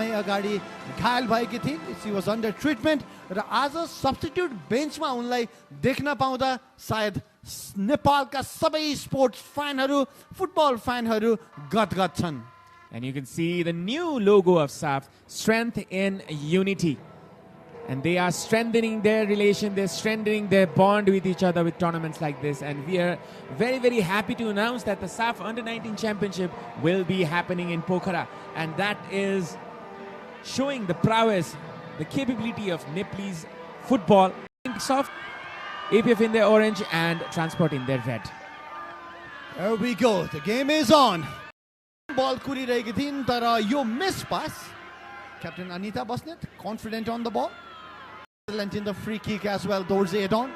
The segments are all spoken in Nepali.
अगाडि घायल भएकी थिइन्. सी वाज अन्डर ट्रिटमेन्ट र आज सब्स्टिट्युट बेन्चमा उनलाई देख्न पाउँदा सायद नेपालका सबै स्पोर्ट्स फ्यानहरू, फुटबल फ्यानहरू गदगद छन्. And you can see the new logo of SAF, Strength in Unity. And they are strengthening their relation, they're strengthening their bond with each other with tournaments like this. And we are very, very happy to announce that the SAF Under-19 Championship will be happening in Pokhara. And that is showing the prowess, the capability of Nepalese football. Soft, APF in their orange and Transport in their red. There we go, the game is on. Ball कुरिरहेकी थिइन् तर यो miss pass. Captain Anita Basnet confident on the ball. Excellent in the free kick as well. Dorje Edon.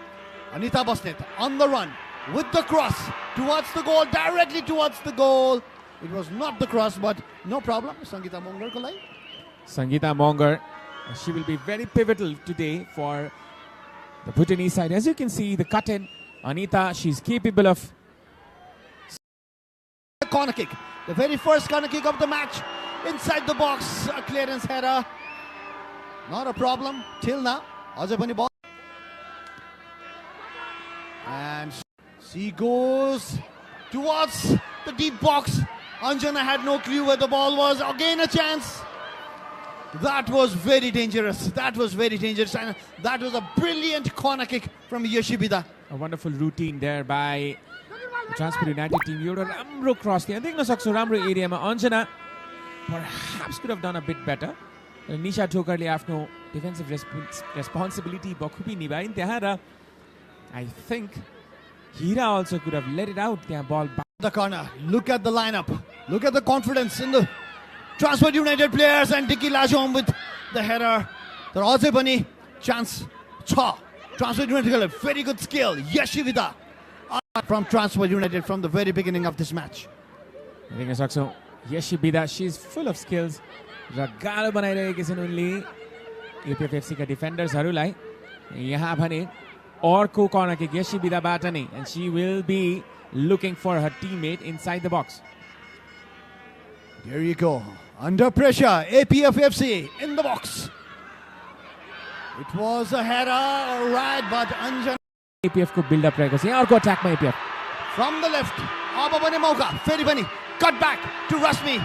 Anita Basnet on the run with the cross towards the goal, directly towards the goal. It was not the cross, but no problem. Sangeeta Mongar ko lai. Sangeeta Mongar, she will be very pivotal today for the Bhutanese side. As you can see, the cut-in, Anita, she's capable of corner kick. The very first corner kick of the match. Inside the box, a clearance header. Not a problem till now. Ajapani ball. And she goes towards the deep box. Anjana had no clue where the ball was. Again a chance. That was very dangerous. That was very dangerous. And that was a brilliant corner kick from Yeshibida. A wonderful routine there by the Transport United team. You Ramro cross there. I think no sakso Ramro area ma Anjana perhaps could have done a bit better. Nisha Thokarle आफ्नो defensive responsibility बखुबी निभाइन् त्यहाँ र I think Hira also could have let it out. त्यहाँ ball back. The corner. Look at the lineup. Look at the confidence in the Transport United players and Dicky Lajom with the header. There also पनि chance छ. Transport United very good skill. Yeshivida from Transport United from the very beginning of this match. I think it's also Yeshibida, she's full of skills. र गाह्रो बनाइरहेकी छिन् उनले एपीएफएफसी का डिफेन्डर्सहरूलाई. यहाँ भने अर्को कर्नर किक यशिबिदाबाट नै, and she will be looking for her teammate inside the box. There you go. Under pressure, APFFC in the box. It was a header, all right, but Anjana. APF को build up रहेको छ. यहाँ अर्को attackमा APF. From the left, अब भने मौका, फेरि पनि cut back to Rashmi.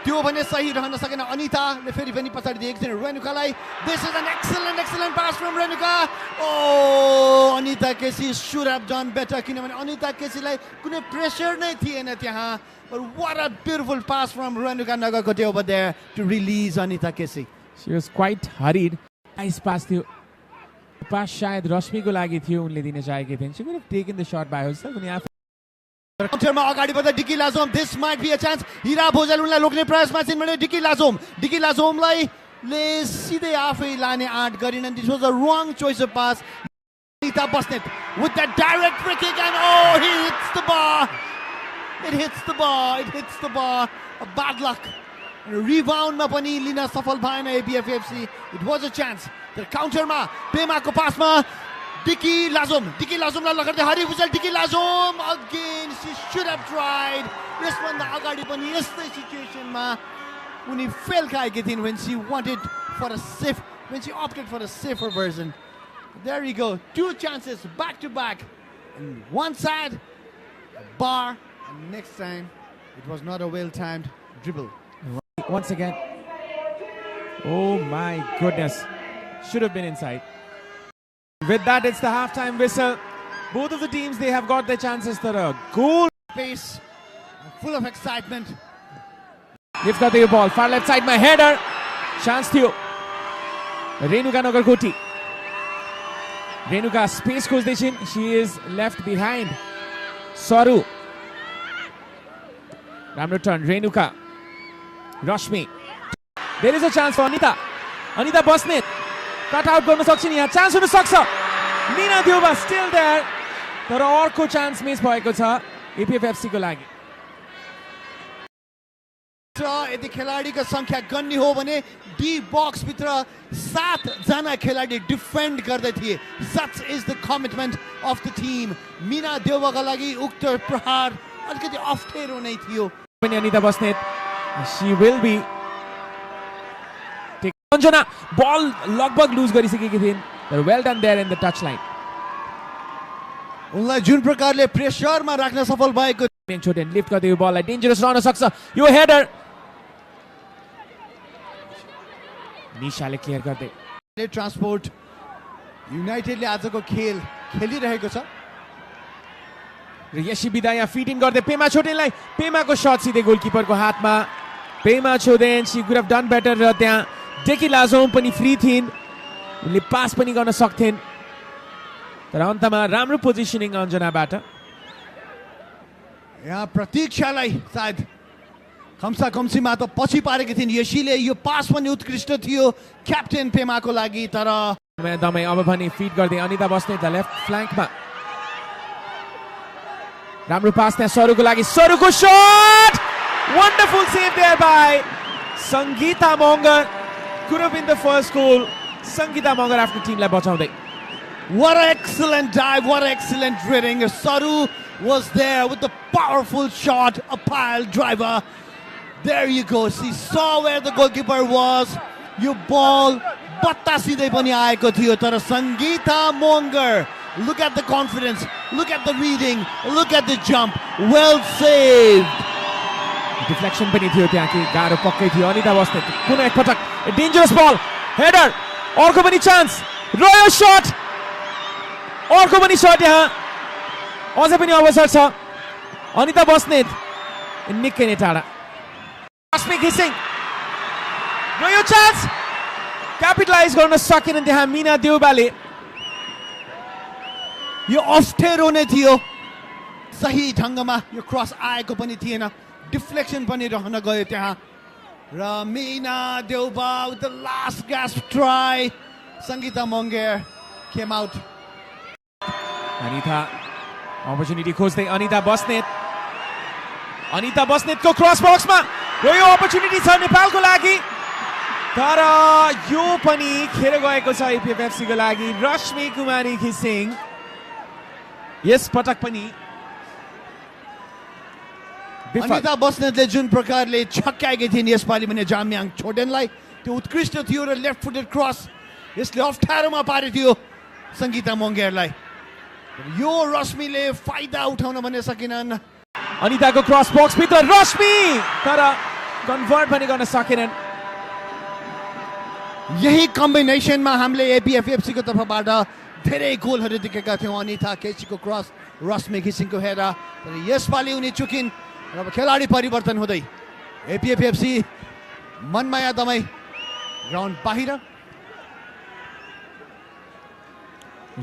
त्यो भने सही रहन सकेन. अनिताले फेरि पनि पछाडि दिएको थिए रेणुकालाई. This is an excellent pass from Renuka. Oh, Anita Kesi should have done better किनभने अनिता केसीलाई कुनै प्रेसर नै थिएन त्यहाँ. But what a beautiful pass from Renuka Nagakote over there to release Anita Kesi. She was quite hurried. Nice pass थियो. पास शायद रश्मिको लागि थियो, उनले दिन चाहेकी थिइन्. She could have taken the shot by herself. काउन्टरमा अगाडि बढ्दा Diki Lajom. This might be a chance. Hira Bhojal उनलाई रोक्ने प्रयासमा छिन् भने डिकी लाजोमलाई सिधै आफै लाने आँट गरिन्. This was a wrong choice of pass. Anita Basnet with that direct free kick and oh, he hits the bar. It hits the bar. A bad luck. Reboundमा पनि लिन सफल भएन एपीएफएफसी. It was a chance. तर काउन्टरमा पेमाको पासमा Dicky Lazomलाई लगाउँदै हरि भुजल. Dicky Lazom again, she should have tried. यसभन्दा अगाडि पनि यस्तै सिचुएसनमा उनी फेल खाएकी थिइन् when she opted for a safer version. There you go, two chances back to back. And one side, a bar, and next time it was not a well-timed dribble. Once again, oh my goodness, should have been inside. With that, it's the halftime whistle. Both of the teams, they have got their chances. That a goal pace, full of excitement. They've got the ball. Far left side, my header. Chance थियो. Renuka Nagarkoti. Renuka space खोज्दै छिन्. She is left behind. Saru. राम्रो turn. Renuka. Rashmi. There is a chance for Anita. Anita Basnet. Cut out गर्न सक्छिन् यहाँ. Chance हुन सक्छ. Nina Dioba still there. तर अर्को chance मिस भएको छ एपीएफएफसी को लागि. यदि खेलाडीको संख्या गन्ने हो भने डी बॉक्स भित्र 7 जना खेलाडी डिफेन्ड गर्दै थिए. Such is the commitment of the team. Meena Devka लागि उक्त प्रहार अलिकति अप्ठ्यारो नै थियो. Anita Basnet, she will be Anjana बल लगभग लुज गरिसकेकी थिइन् तर well done there in the touch line उनलाई जुन प्रकारले प्रेसरमा राख्न सफल भएको छोटेन लिफ्ट गर्दै यो बललाई डेन्जरस रहन सक्छ यो हेडर निशाले क्लियर गर्दै ट्रान्सपोर्ट युनाइटेडले आजको खेल खेलिरहेको छ र यशी बिदा यहाँ फिट इन गर्दै पेमा छोटेनलाई पेमाको शट सिधै गोलकिपरको हातमा पेमा छोडेन she could have done better र त्यहाँ डेकी लाजोम पनि फ्री थिइन् उनले पास पनि गर्न सक्थिन् तर अन्तमा राम्रो पोजिसनिङ अन्जनाबाट यहाँ प्रतीक्षालाई सायद खम्सा खम्सीमा त पछि पारेकी थिइन् यशीले यो पास पनि उत्कृष्ट थियो क्याप्टेन पेमाको लागि तर दमै अब भने फिट गर्दै अनिता बस्नेत लेफ्ट फ्ल्याङ्कमा राम्रो पास त्यहाँ सरुको लागि सरुको shot wonderful save there by Sangita Magar could have been the first goal Sangita Magar आफ्नो टिमलाई बचाउँदै what an excellent dive, what an excellent drilling. Saru was there with the powerful shot, a pile driver. There you go, she saw where the goalkeeper was. You ball batta sidai pani aeko थियो तर Sangeeta Magar, look at the confidence, look at the reading, look at the jump, well saved. Deflection पनि थियो त्यहाँ कि गाह्रो पक्कै थियो अनिता बस्नेत पुनः एकपटक डेन्जरस बल हेडर अर्को पनि चान्स रह्यो शट अर्को पनि शट यहाँ अझै पनि अवसर छ अनिता बस्नेत निकै नै टाढा रश्मि घिसिङ रह्यो चान्स क्यापिटलाइज गर्न सकेनन् त्यहाँ मीना देउबाले यो अप्ठ्यारो नै थियो सही ढङ्गमा यो क्रस आएको पनि थिएन डिफ्लेक्सन पनि रहन गयो त्यहाँ र Meena Deuba with the last gasp try Sangeeta Magar came out Anita opportunity खोज्दै अनिता बस्नेतको क्रस बक्समा र यो अपर्च्युनिटी छ नेपालको लागि तर यो पनि खेर गएको छ एपिएफएफसी को लागि रश्मि कुमारी घिसिङ यस पटक पनि अनिता बस्नेतले जुन प्रकारले छक्क्याएकी थिइन् यसपालि भने जाम्याङ छोडेनलाई त्यो उत्कृष्ट थियो र लेफ्ट फुटेड क्रस यसले अप्ठ्यारोमा पारे थियो संगीता मगरलाई यो रश्मिले फाइदा उठाउन भने सकेनन् अनिताको क्रस बक्स भित्र रश्मि तर कन्भर्ट पनि गर्न सकेनन् यही कम्बिनेसनमा हामीले एपिएफएफसी को तर्फबाट धेरै गोलहरू देखेका थियौं अनिता केसीको क्रस रश्मि घिसिङको हेडर तर यसपालि उनी चुकिन् र खेलाडी परिवर्तन हुँदै एपिएफएफसी मनमाया दमाई ग्राउन्ड बाहिर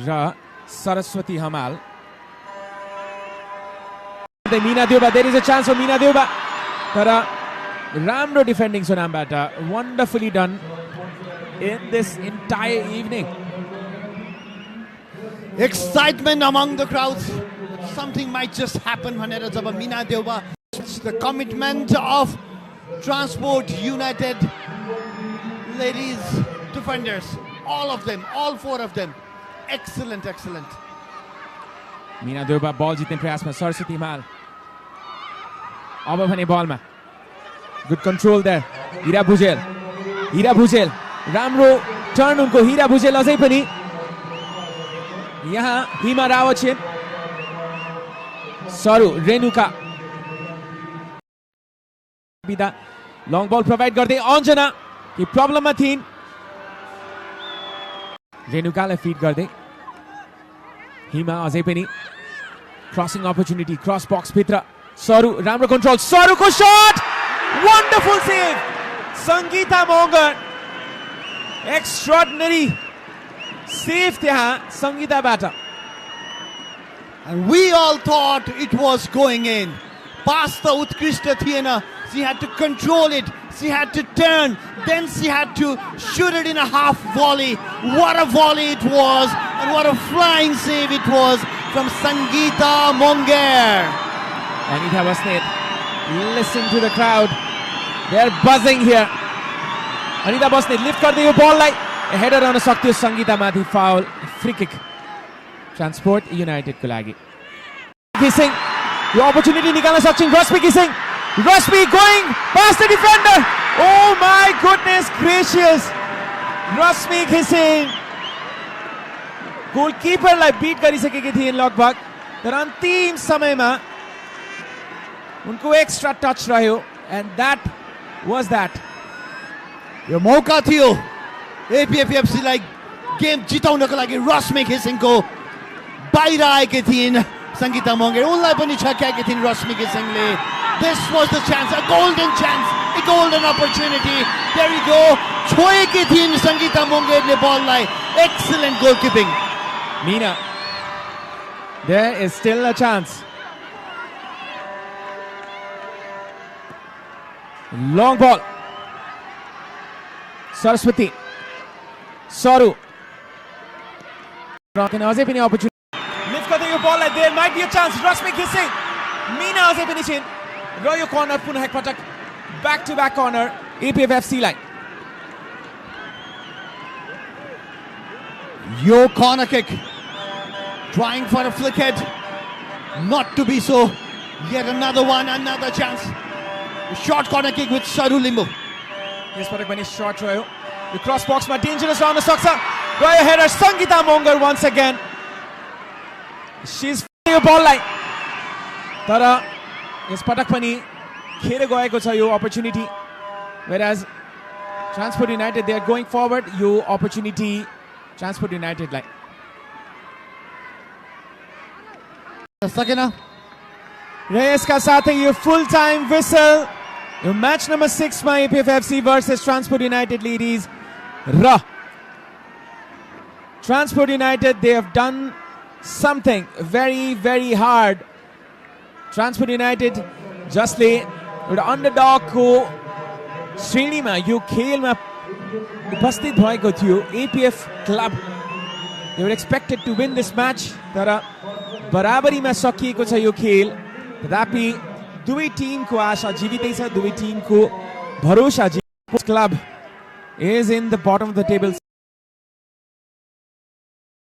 र Saraswati Hamal Mina Deuba there is a chance for Mina Deuba तर राम्रो डिफेन्डिङ सुनामबाट wonderfully done in this entire evening excitement among the crowds something might just happen भनेर जब Meena Deuba the commitment of Transport United ladies defenders all of them all four of them excellent Meena Deuba बल जित्ने प्रयासमा सरस्वती हिमाल अब भने बलमा गुड कन्ट्रोल देयर हिरा भुजेल राम्रो टर्न उनको हिरा भुजेल अझै पनि यहाँ हिमा रावछेन सरू रेणुका बिदा लङ बल प्रोभाइड गर्दै अन्जना कि प्रब्लममा थिइन् रेणुकालाई फिट गर्दै हिमा अझै पनि क्रसिङ अपर्च्युनिटी क्रस बक्स भित्र सरू राम्रो कन्ट्रोल सरूको shot wonderful save Sangita Magar extraordinary save त्यहाँ संगीताबाट and we all thought it was going in pass the उत्कृष्ट थिएन she had to control it she had to turn then she had to shoot it in a half volley what a volley it was and what a flying save it was from Sangeeta Mongir Anita Bosnet listen to the crowd they are buzzing here Anita Bosnet lift गर्दै यो बललाई हेडर आउन सक्थ्यो संगीतामाथि foul free kick transport united को लागि घिसिङ यो अपर्च्युनिटी निकाल्न सक्छिन् Rashmi going past the defender oh my goodness gracious Rashmi घिसिङ गोलकिपरलाई बीट गरिसकेकी थिइन् लगभग, तर अन्तिम समयमा उनको एक्स्ट्रा टच रह्यो एन्ड द्याट वाज द्याट। यो मौका थियो एपिएफएफसी लाई गेम जिताउनको लागि। रश्मि घिसिङको बाहिर आएकी थिइन् सङ्गीता मङ्गेर, उनलाई पनि छक्याएकी थिइन् रश्मि घिसिङले। This was the chance, a golden chance, a golden opportunity. There you go. छोएकी थिइन् सङ्गीता मङ्गेरले बललाई। Excellent goalkeeping. Meena, there is still a chance. Long ball. Saraswati. Saru. Can अझै पनि opportunity. Lift गर्दै यो बललाई, there might be a chance. Rashmi घिसिङ, मीना अझै पनि छिन् र यो कर्नर पुनः एकपटक ब्याक टु ब्याक कर्नर एपिएफएफसी लाई। Yo corner kick, trying for a flick head, not to be so. Yet another one, another chance. A short corner kick with Saru Limbu. यसपटक पनि शॉट रह्यो, यो क्रस बक्समा डेन्जरस रहन सक्छ। रह्यो header Sangita Magar once again. She's यो बललाई, तर यसपटक पनि खेर गएको छ यो opportunity. Whereas transport United they are going forward, यो अपर्च्युनिटी ट्रान्सपोर्ट युनाइटेडलाई। Sakina. र यसका साथै यो फुल टाइम विसल यो म्याच नम्बर 6 मा एपिएफएफसी वर्सेस ट्रान्सपोर्ट युनाइटेड लेडिज र transport United they have done something very very hard. Transport United जसले एउटा अन्डरडगको श्रेणीमा यो खेलमा उपस्थित भएको थियो, APF club, they were expected to win this match, तर बराबरीमा सकिएको छ यो खेल। तथापि दुवै टिमको आशा जीवितै छ, दुवै टिमको भरोसा। Club is in the bottom of the table.